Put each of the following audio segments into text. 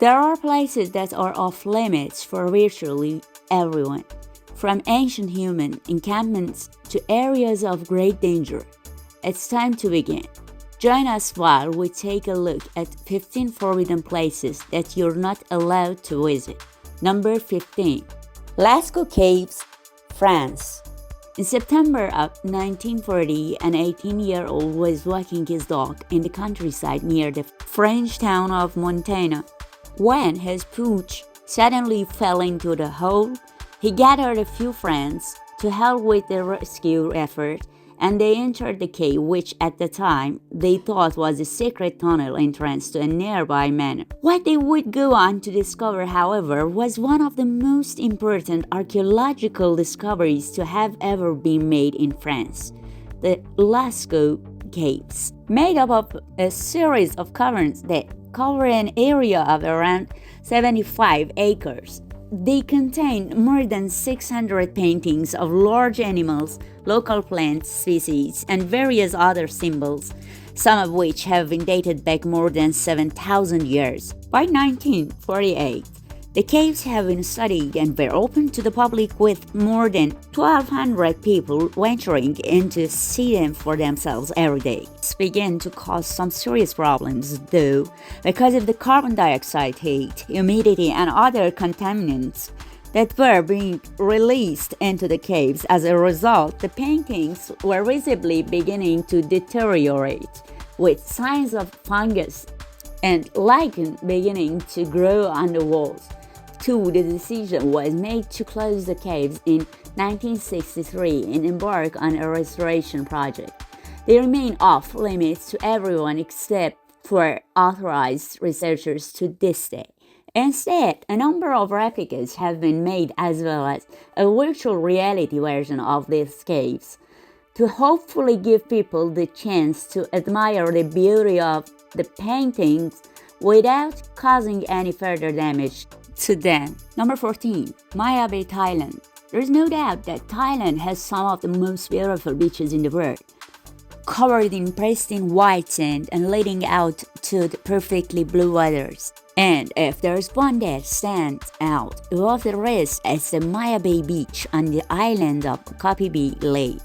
There are places that are off limits for virtually everyone, from ancient human encampments to areas of great danger. It's time to begin. Join us while we take a look at 15 forbidden places that you're not allowed to visit. Number 15. Lascaux Caves, France. In September of 1940, an 18-year-old was walking his dog in the countryside near the French town of Montana. When his pooch suddenly fell into the hole, he gathered a few friends to help with the rescue effort, and they entered the cave, which at the time they thought was a secret tunnel entrance to a nearby manor. What they would go on to discover, however, was one of the most important archaeological discoveries to have ever been made in France: the Lascaux Caves. Made up of a series of caverns that cover an area of around 75 acres. They contain more than 600 paintings of large animals, local plant species, and various other symbols, some of which have been dated back more than 7,000 years. By 1948, the caves have been studied and were open to the public, with more than 1,200 people venturing in to see them for themselves every day. This began to cause some serious problems, though, because of the carbon dioxide, heat, humidity, and other contaminants that were being released into the caves. As a result, the paintings were visibly beginning to deteriorate, with signs of fungus and lichen beginning to grow on the walls. The decision was made to close the caves in 1963 and embark on a restoration project. They remain off limits to everyone except for authorized researchers to this day. Instead, a number of replicas have been made, as well as a virtual reality version of these caves, to hopefully give people the chance to admire the beauty of the paintings without causing any further damage to them. Number 14. Maya Bay, Thailand. There's no doubt that Thailand has some of the most beautiful beaches in the world, covered in pristine white sand and leading out to the perfectly blue waters. And if there's one that stands out above the rest, it's the Maya Bay beach on the island of Kopi Lay.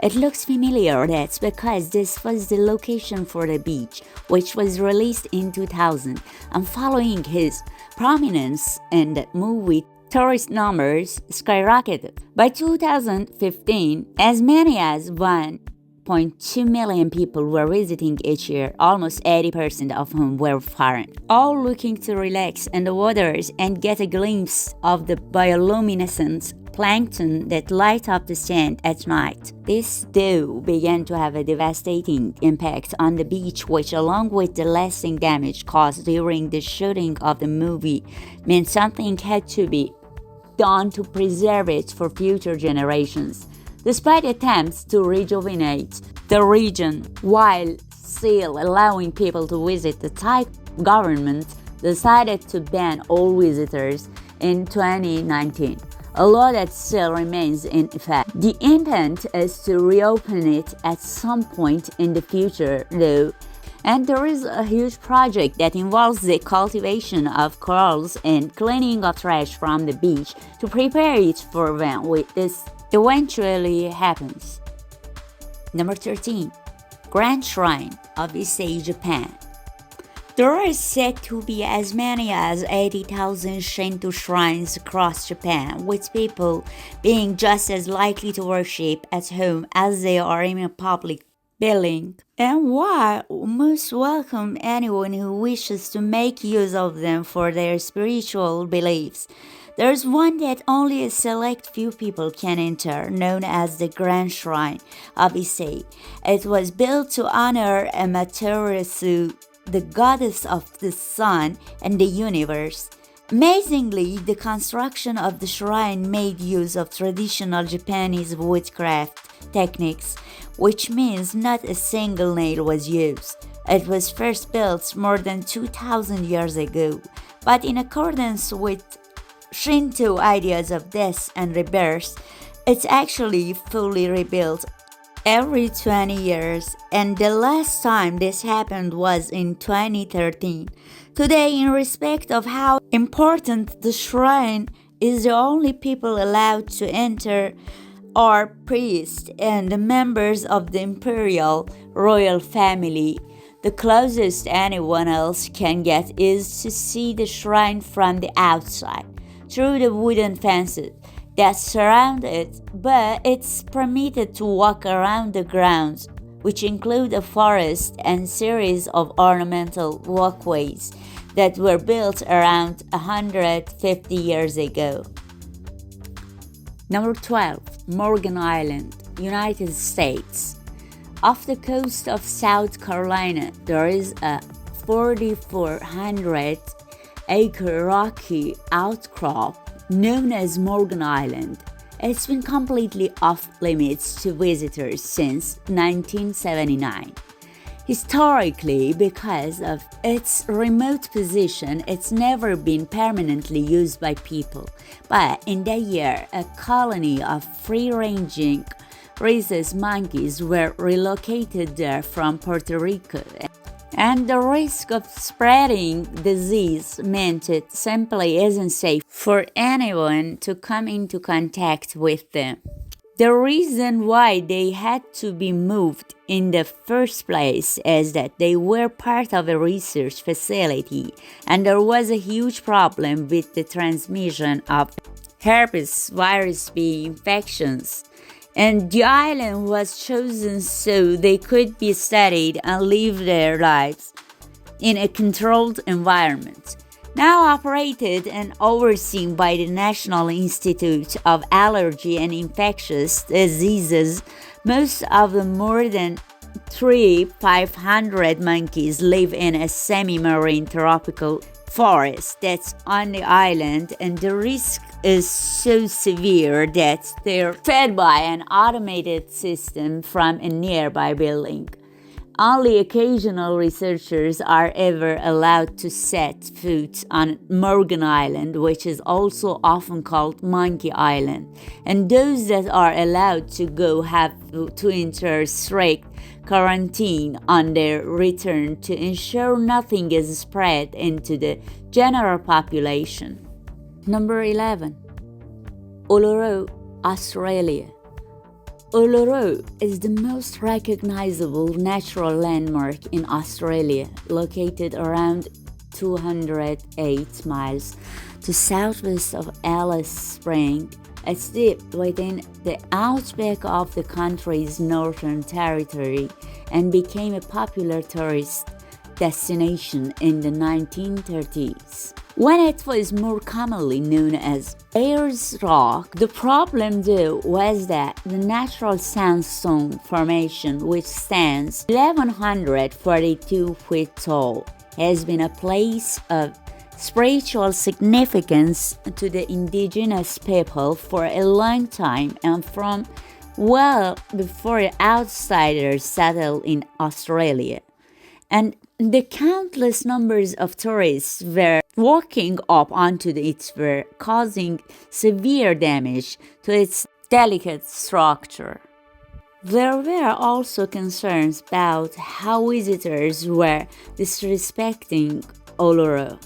It looks familiar. That's because this was the location for the beach, which was released in 2000, and following his prominence in the movie, tourist numbers skyrocketed. By 2015, as many as 1.2 million people were visiting each year, almost 80% of whom were foreign, all looking to relax in the waters and get a glimpse of the bioluminescent plankton that light up the sand at night. This, though, began to have a devastating impact on the beach, which, along with the lasting damage caused during the shooting of the movie, meant something had to be done to preserve it for future generations. Despite attempts to rejuvenate the region while still allowing people to visit, the Thai government decided to ban all visitors in 2019, a law that still remains in effect. The intent is to reopen it at some point in the future, though, and there is a huge project that involves the cultivation of corals and cleaning of trash from the beach to prepare it for when this eventually happens. Number 13. Grand Shrine of Issei, Japan. There are said to be as many as 80,000 Shinto shrines across Japan, with people being just as likely to worship at home as they are in a public building. And while most welcome anyone who wishes to make use of them for their spiritual beliefs, there's one that only a select few people can enter, known as the Grand Shrine of Issei. It was built to honor Amaterasu, the goddess of the sun and the universe. Amazingly, the construction of the shrine made use of traditional Japanese woodcraft techniques, which means not a single nail was used. It was first built more than 2,000 years ago, but in accordance with Shinto ideas of death and rebirth, it's actually fully rebuilt every 20 years, and the last time this happened was in 2013. Today, in respect of how important the shrine is, the only people allowed to enter are priests and the members of the imperial royal family. The closest anyone else can get is to see the shrine from the outside, through the wooden fences that surround it, but it's permitted to walk around the grounds, which include a forest and series of ornamental walkways that were built around 150 years ago. Number 12. Morgan Island, United States. Off the coast of South Carolina, there is a 4,400-acre rocky outcrop known as Morgan Island. It's been completely off-limits to visitors since 1979. Historically, because of its remote position, it's never been permanently used by people. But in that year, a colony of free-ranging rhesus monkeys were relocated there from Puerto Rico. And the risk of spreading disease meant it simply isn't safe for anyone to come into contact with them. The reason why they had to be moved in the first place is that they were part of a research facility and there was a huge problem with the transmission of herpes virus B infections. And the island was chosen so they could be studied and live their lives in a controlled environment. Now operated and overseen by the National Institute of Allergy and Infectious Diseases, most of the more than 3,500 monkeys live in a semi-marine tropical forest that's on the island, and the risk is so severe that they're fed by an automated system from a nearby building. Only occasional researchers are ever allowed to set foot on Morgan Island, which is also often called Monkey Island, and those that are allowed to go have to enter strict quarantine on their return to ensure nothing is spread into the general population. Number 11. Uluru, Australia. Uluru is the most recognizable natural landmark in Australia, located around 208 miles to southwest of Alice Springs. It's deep within the outback of the country's Northern Territory and became a popular tourist destination in the 1930s, when it was more commonly known as Ayers Rock. The problem, though, was that the natural sandstone formation, which stands 1,142 feet tall, has been a place of spiritual significance to the indigenous people for a long time and from well before outsiders settled in Australia. And the countless numbers of tourists were walking up onto it were causing severe damage to its delicate structure. There were also concerns about how visitors were disrespecting Uluru.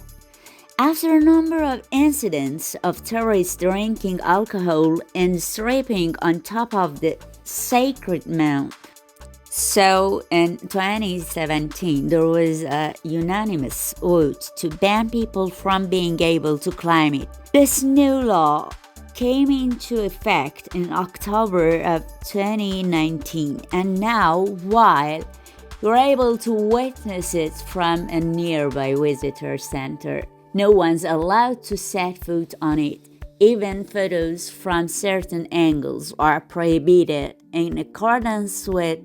After a number of incidents of tourists drinking alcohol and stripping on top of the sacred mount, so in 2017, there was a unanimous vote to ban people from being able to climb it. This new law came into effect in October of 2019, and now, while you're able to witness it from a nearby visitor center, no one's allowed to set foot on it. Even photos from certain angles are prohibited in accordance with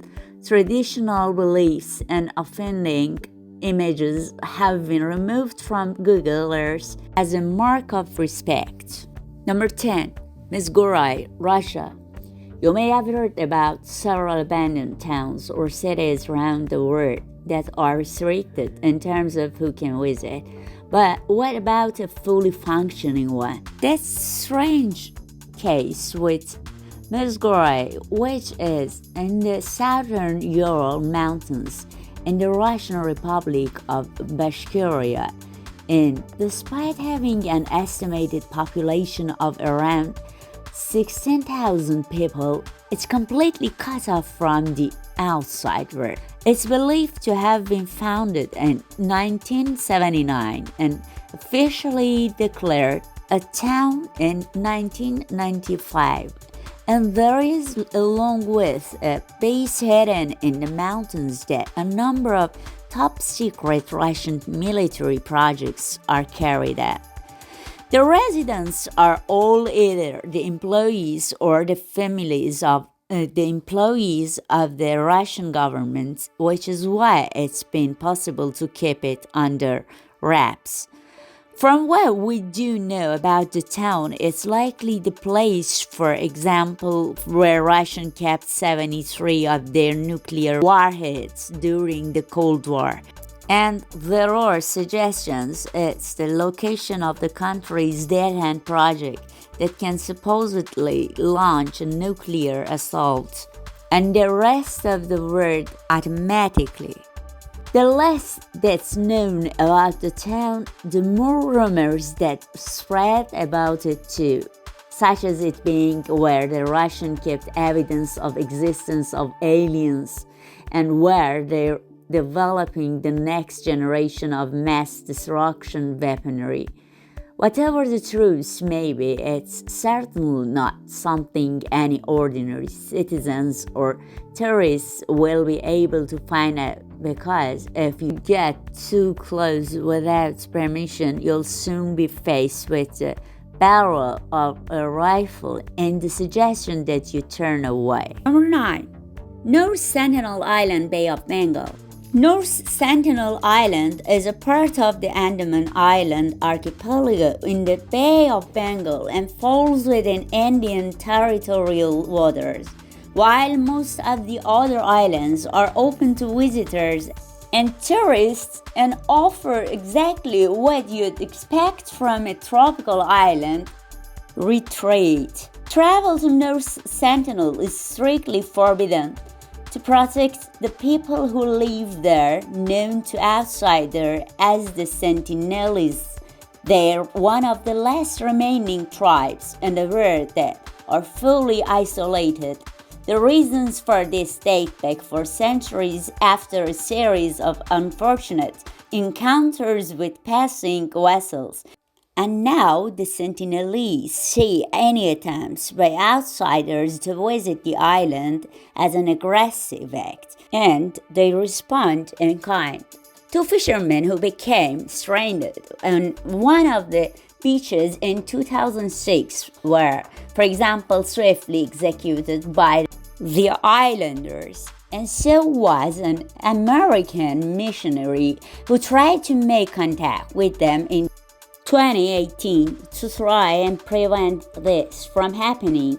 traditional beliefs, and offending images have been removed from Google Earth as a mark of respect. Number 10. Mizgurai, Russia. You may have heard about several abandoned towns or cities around the world that are restricted in terms of who can visit. But what about a fully functioning one? That's a strange case with Mizgurai, which is in the southern Ural Mountains in the Russian Republic of Bashkiria. And despite having an estimated population of around 16,000 people, it's completely cut off from the outside world. It's believed to have been founded in 1979 and officially declared a town in 1995. And there is, along with a base hidden in the mountains, that a number of top-secret Russian military projects are carried out. The residents are all either the employees or the families of the employees of the Russian government, which is why it's been possible to keep it under wraps. From what we do know about the town, it's likely the place, for example, where Russia kept 73 of their nuclear warheads during the Cold War. And there are suggestions it's the location of the country's dead-hand project that can supposedly launch a nuclear assault, and the rest of the world automatically. The less that's known about the town, the more rumors that spread about it too, such as it being where the Russians kept evidence of existence of aliens and where they're developing the next generation of mass destruction weaponry. Whatever the truth may be, it's certainly not something any ordinary citizens or tourists will be able to find out, because if you get too close without permission, you'll soon be faced with the barrel of a rifle and the suggestion that you turn away. Number 9. North Sentinel Island, Bay of Bengal. North Sentinel Island is a part of the Andaman Island archipelago in the Bay of Bengal and falls within Indian territorial waters. While most of the other islands are open to visitors and tourists and offer exactly what you'd expect from a tropical island, retreat. Travel to North Sentinel is strictly forbidden. To protect the people who live there, known to outsiders as the Sentinelese, they're one of the last remaining tribes in the world that are fully isolated. The reasons for this date back for centuries after a series of unfortunate encounters with passing vessels. And now the Sentinelese see any attempts by outsiders to visit the island as an aggressive act, and they respond in kind. 2 fishermen who became stranded on one of the beaches in 2006 were, for example, swiftly executed by the islanders. And so was an American missionary who tried to make contact with them in 2018 to try and prevent this from happening.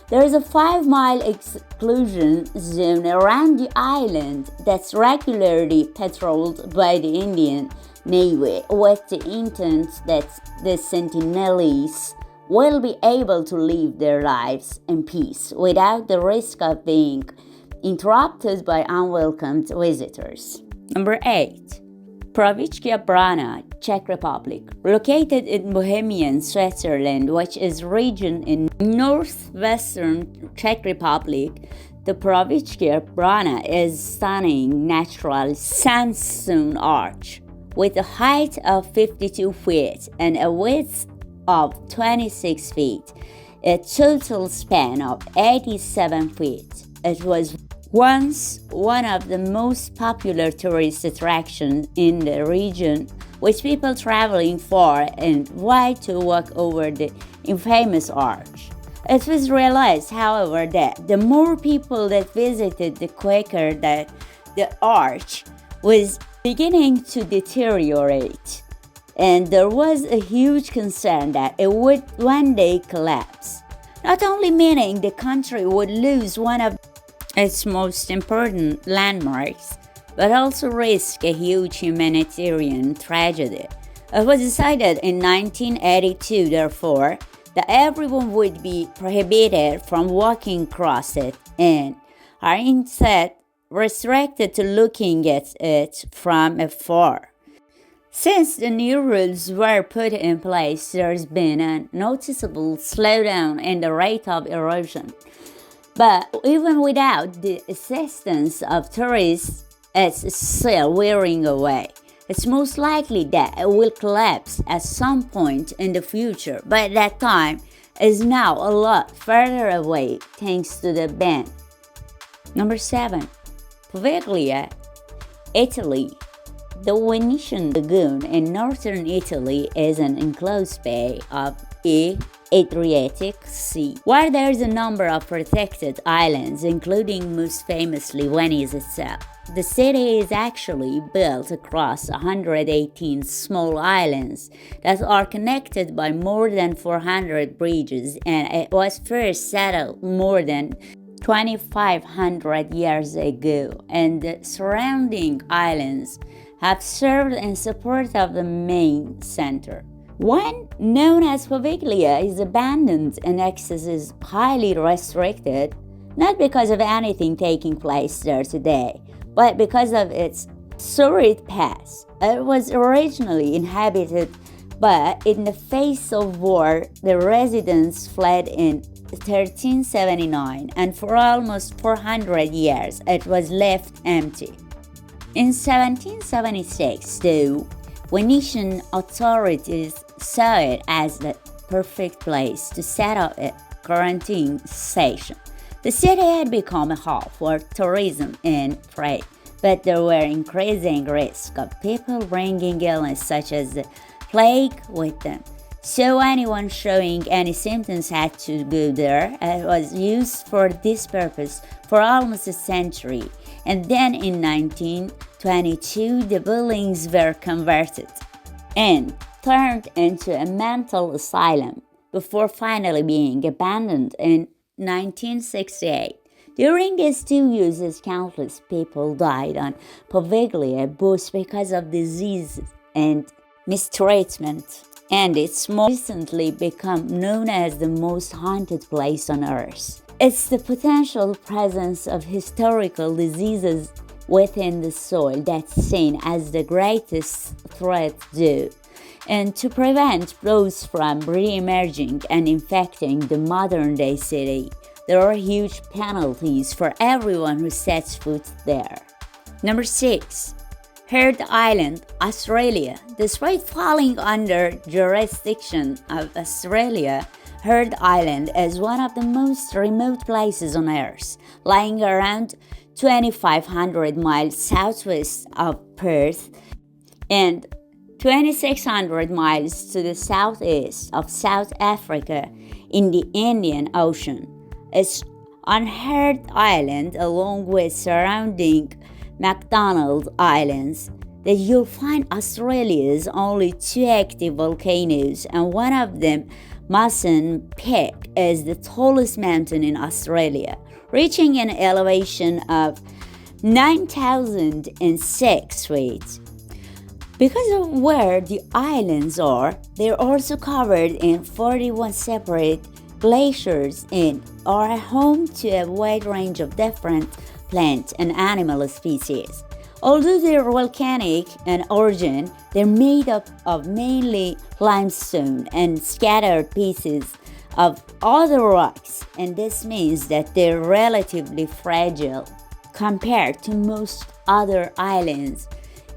There is a 5-mile exclusion zone around the island that's regularly patrolled by the Indian Navy with the intent that the Sentinelese will be able to live their lives in peace without the risk of being interrupted by unwelcome visitors. Number 8. Provincia Brana, Czech Republic. Located in Bohemian, Switzerland, which is a region in northwestern Czech Republic, the Provincia Brana is a stunning natural sandstone arch with a height of 52 feet and a width of 26 feet, a total span of 87 feet. It was once one of the most popular tourist attractions in the region, with people traveling far and wide to walk over the infamous arch. It was realized, however, that the more people that visited, the quicker that the arch was beginning to deteriorate, and there was a huge concern that it would one day collapse, not only meaning the country would lose one of its most important landmarks, but also risk a huge humanitarian tragedy. It was decided in 1982, therefore, that everyone would be prohibited from walking across it and are instead restricted to looking at it from afar. Since the new rules were put in place, there's been a noticeable slowdown in the rate of erosion. But even without the assistance of tourists, it's still wearing away. It's most likely that it will collapse at some point in the future, but that time is now a lot further away thanks to the ban. Number 7. Poveglia, Italy. The Venetian Lagoon in northern Italy is an enclosed bay of the Adriatic Sea, where there's a number of protected islands, including most famously Venice itself. The city is actually built across 118 small islands that are connected by more than 400 bridges, and it was first settled more than 2,500 years ago, and the surrounding islands have served in support of the main center. One, known as Poveglia, is abandoned and access is highly restricted, not because of anything taking place there today, but because of its storied past. It was originally inhabited, but in the face of war, the residents fled in 1379, and for almost 400 years it was left empty. In 1776, though, Venetian authorities saw it as the perfect place to set up a quarantine station. The city had become a hub for tourism and trade, but there were increasing risks of people bringing illness such as the plague with them. So anyone showing any symptoms had to go there. It was used for this purpose for almost a century, and then in 1922 the buildings were converted and turned into a mental asylum before finally being abandoned in 1968. During its 2 uses, countless people died on Poveglia, both because of disease and mistreatment, and it's more recently become known as the most haunted place on earth. It's the potential presence of historical diseases within the soil that's seen as the greatest threat due, and to prevent those from re-emerging and infecting the modern-day city, there are huge penalties for everyone who sets foot there. Number 6. Heard Island, Australia. Despite falling under jurisdiction of Australia, Heard Island is one of the most remote places on Earth, lying around 2,500 miles southwest of Perth and 2,600 miles to the southeast of South Africa in the Indian Ocean. It's on Heard Island, along with surrounding McDonald Islands, that you'll find Australia's only 2 active volcanoes, and one of them, Mawson Peak, is the tallest mountain in Australia, reaching an elevation of 9,006 feet. Because of where the islands are, they're also covered in 41 separate glaciers and are home to a wide range of different plant and animal species. Although they're volcanic in origin, they're made up of mainly limestone and scattered pieces of other rocks, and this means that they're relatively fragile compared to most other islands,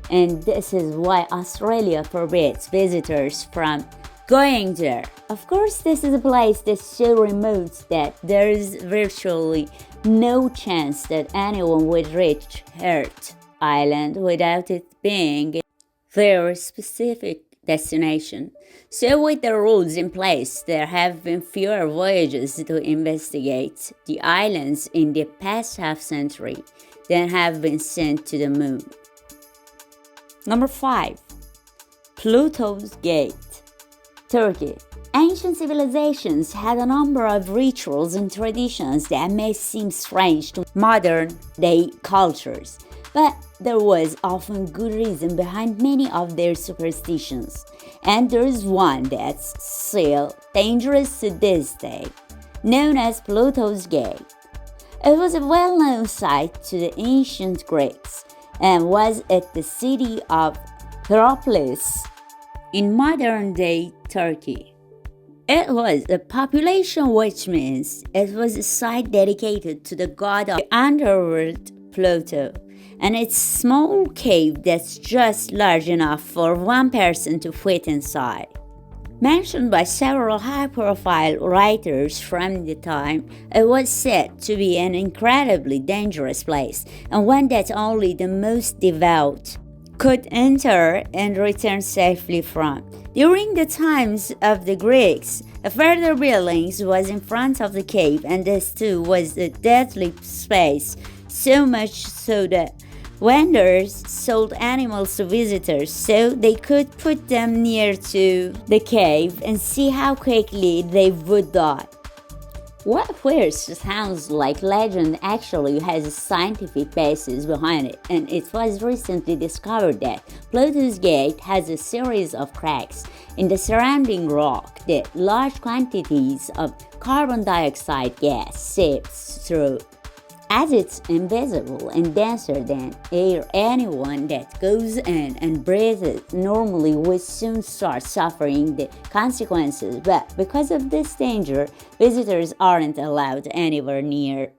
and this is why Australia forbids visitors from going there. Of course, this is a place that's so remote that there is virtually no chance that anyone would reach Heard Island without it being their specific destination. So with the rules in place, there have been fewer voyages to investigate the islands in the past half-century than have been sent to the moon. Number 5. Pluto's Gate, Turkey. Ancient civilizations had a number of rituals and traditions that may seem strange to modern-day cultures, but there was often good reason behind many of their superstitions, and there is one that's still dangerous to this day, known as Pluto's Gate. It was a well-known site to the ancient Greeks and was at the city of Hierapolis in modern-day Turkey. It was a population, which means it was a site dedicated to the god of the underworld, Pluto, and it's a small cave that's just large enough for one person to fit inside. Mentioned by several high-profile writers from the time, it was said to be an incredibly dangerous place and one that only the most devout could enter and return safely from. During the times of the Greeks, a further building was in front of the cave, and this too was a deadly space, so much so that vendors sold animals to visitors so they could put them near to the cave and see how quickly they would die. What first sounds like legend actually has a scientific basis behind it, and it was recently discovered that Pluto's gate has a series of cracks in the surrounding rock that large quantities of carbon dioxide gas seeps through. As it's invisible and denser than air, anyone that goes in and breathes it normally would soon start suffering the consequences, but because of this danger, visitors aren't allowed anywhere near.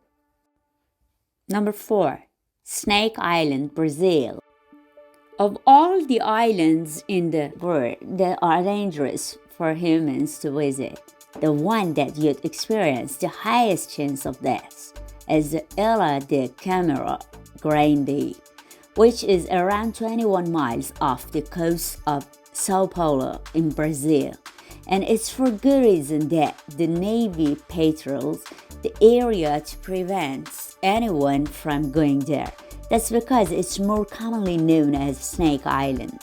Number 4. Snake Island, Brazil. Of all the islands in the world that are dangerous for humans to visit, the one that you'd experience the highest chance of death is the Ilha de Câmara Grande, which is around 21 miles off the coast of Sao Paulo in Brazil. And it's for good reason that the Navy patrols the area to prevent anyone from going there. That's because it's more commonly known as Snake Island,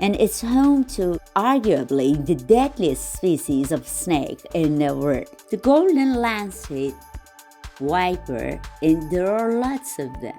and it's home to arguably the deadliest species of snake in the world, the golden lancet viper, and there are lots of them.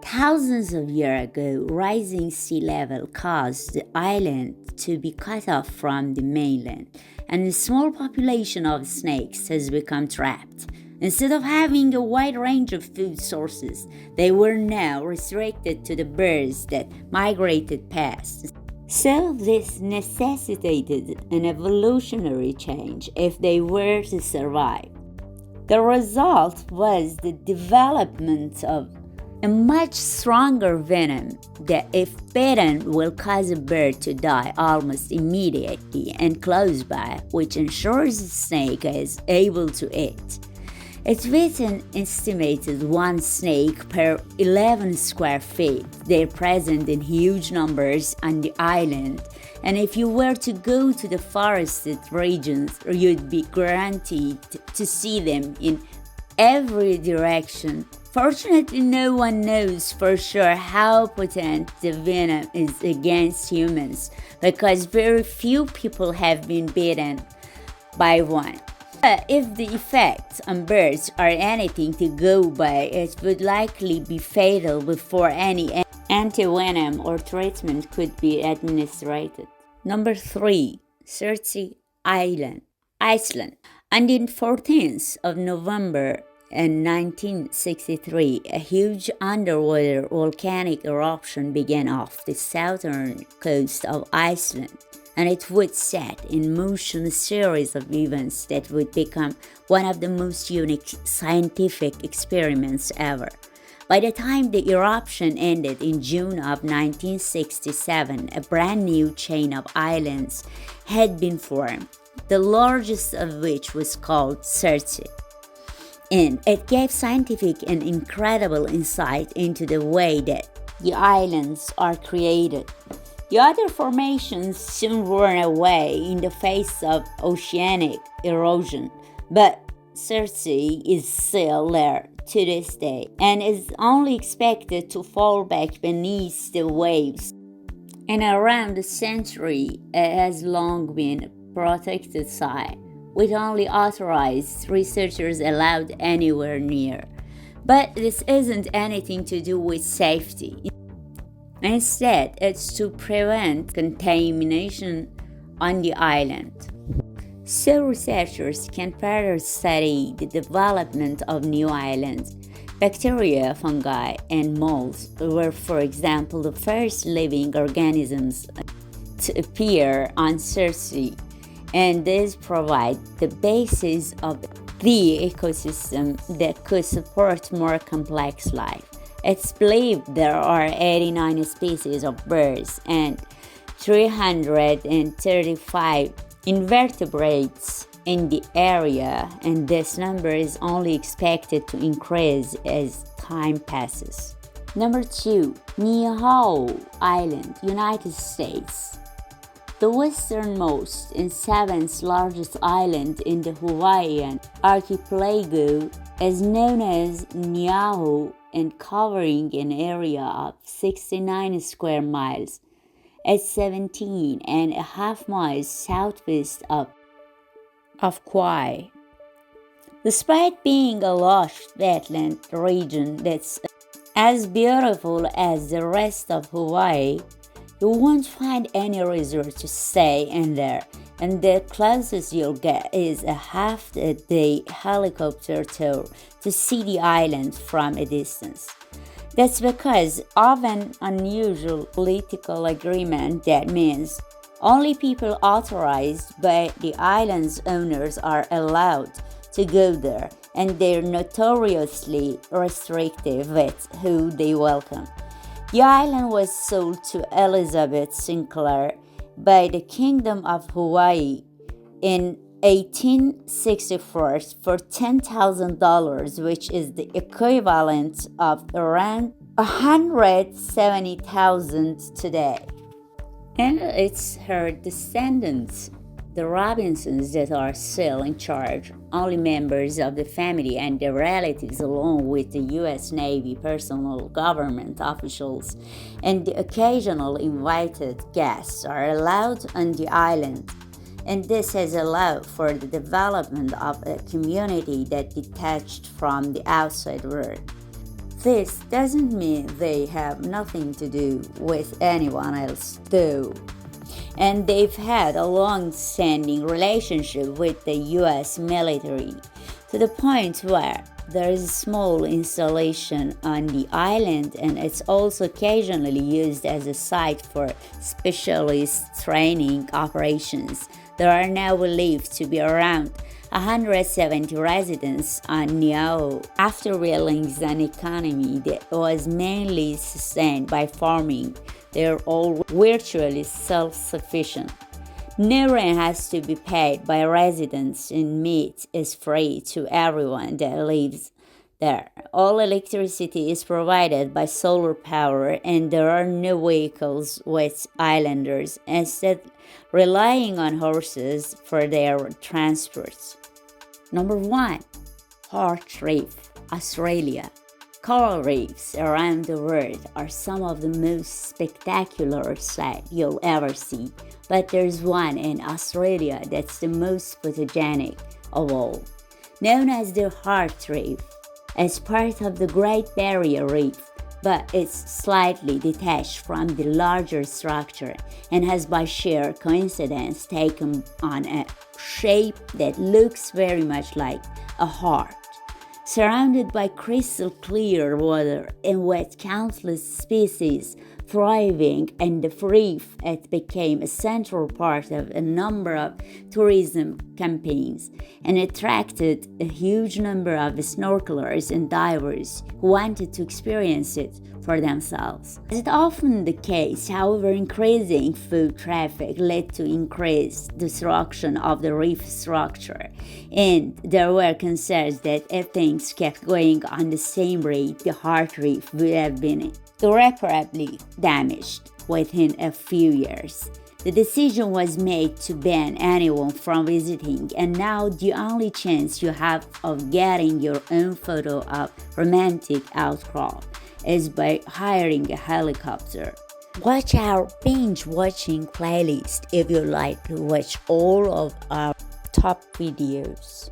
Thousands of years ago, rising sea level caused the island to be cut off from the mainland, and a small population of snakes has become trapped. Instead of having a wide range of food sources, they were now restricted to the birds that migrated past. So this necessitated an evolutionary change if they were to survive. The result was the development of a much stronger venom that, if bitten, will cause a bird to die almost immediately and close by, which ensures the snake is able to eat. It's with an estimated one snake per 11 square feet. They're present in huge numbers on the island, and if you were to go to the forested regions, you'd be guaranteed to see them in every direction. Fortunately, no one knows for sure how potent the venom is against humans, because very few people have been bitten by one. But if the effects on birds are anything to go by, it would likely be fatal before any anti-venom or treatment could be administered. Number 3. Surtsey Island, Iceland. On the 14th of November in 1963, a huge underwater volcanic eruption began off the southern coast of Iceland, and it would set in motion a series of events that would become one of the most unique scientific experiments ever. By the time the eruption ended in June of 1967, a brand new chain of islands had been formed, the largest of which was called Surtsey. And it gave scientific and incredible insight into the way that the islands are created. The other formations soon worn away in the face of oceanic erosion, but Surtsey is still there to this day and is only expected to fall back beneath the waves. And around the century, it has long been a protected site, with only authorized researchers allowed anywhere near. But this isn't anything to do with safety. Instead, it's to prevent contamination on the island, so researchers can further study the development of new islands. Bacteria, fungi, and molds were, for example, the first living organisms to appear on Cersei, and these provide the basis of the ecosystem that could support more complex life. It's believed there are 89 species of birds and 335 invertebrates in the area, and this number is only expected to increase as time passes. Number 2. Niihau Island, United States. The westernmost and seventh largest island in the Hawaiian archipelago is known as Niihau and covering an area of 69 square miles. It's 17.5 miles southwest of Kauai. Despite being a lush wetland region that's as beautiful as the rest of Hawaii, you won't find any resort to stay in there, and the closest you'll get is a half-a-day helicopter tour to see the island from a distance. That's because of an unusual political agreement that means only people authorized by the island's owners are allowed to go there, and they're notoriously restrictive with who they welcome. The island was sold to Elizabeth Sinclair by the Kingdom of Hawaii in 1864 for $10,000, which is the equivalent of around $170,000 today. And it's her descendants, the Robinsons, that are still in charge. Only members of the family and their relatives, along with the U.S. Navy personnel, government officials, and the occasional invited guests, are allowed on the island. And this has allowed for the development of a community that detached from the outside world. This doesn't mean they have nothing to do with anyone else, though. And they've had a long-standing relationship with the U.S. military, to the point where there is a small installation on the island, and it's also occasionally used as a site for specialist training operations. There are now believed to be around 170 residents on Niihau after realizing an economy that was mainly sustained by farming. They're all virtually self-sufficient. No rent has to be paid by residents, and meat is free to everyone that lives there. All electricity is provided by solar power, and there are no vehicles with islanders, instead relying on horses for their transport. Number 1. Heart Reef, Australia. Coral reefs around the world are some of the most spectacular sights you'll ever see, but there's one in Australia that's the most photogenic of all, known as the Heart Reef. It's part of the Great Barrier Reef, but it's slightly detached from the larger structure and has by sheer coincidence taken on a shape that looks very much like a heart. Surrounded by crystal clear water and with countless species thriving in the reef, it became a central part of a number of tourism campaigns and attracted a huge number of snorkelers and divers who wanted to experience it for themselves. As is often the case, however, increasing food traffic led to increased destruction of the reef structure, and there were concerns that if things kept going on the same rate, the Heart Reef would have been irreparably damaged within a few years. The decision was made to ban anyone from visiting, and now the only chance you have of getting your own photo of romantic outcrop is by hiring a helicopter. Watch our binge watching playlist if you like to watch all of our top videos.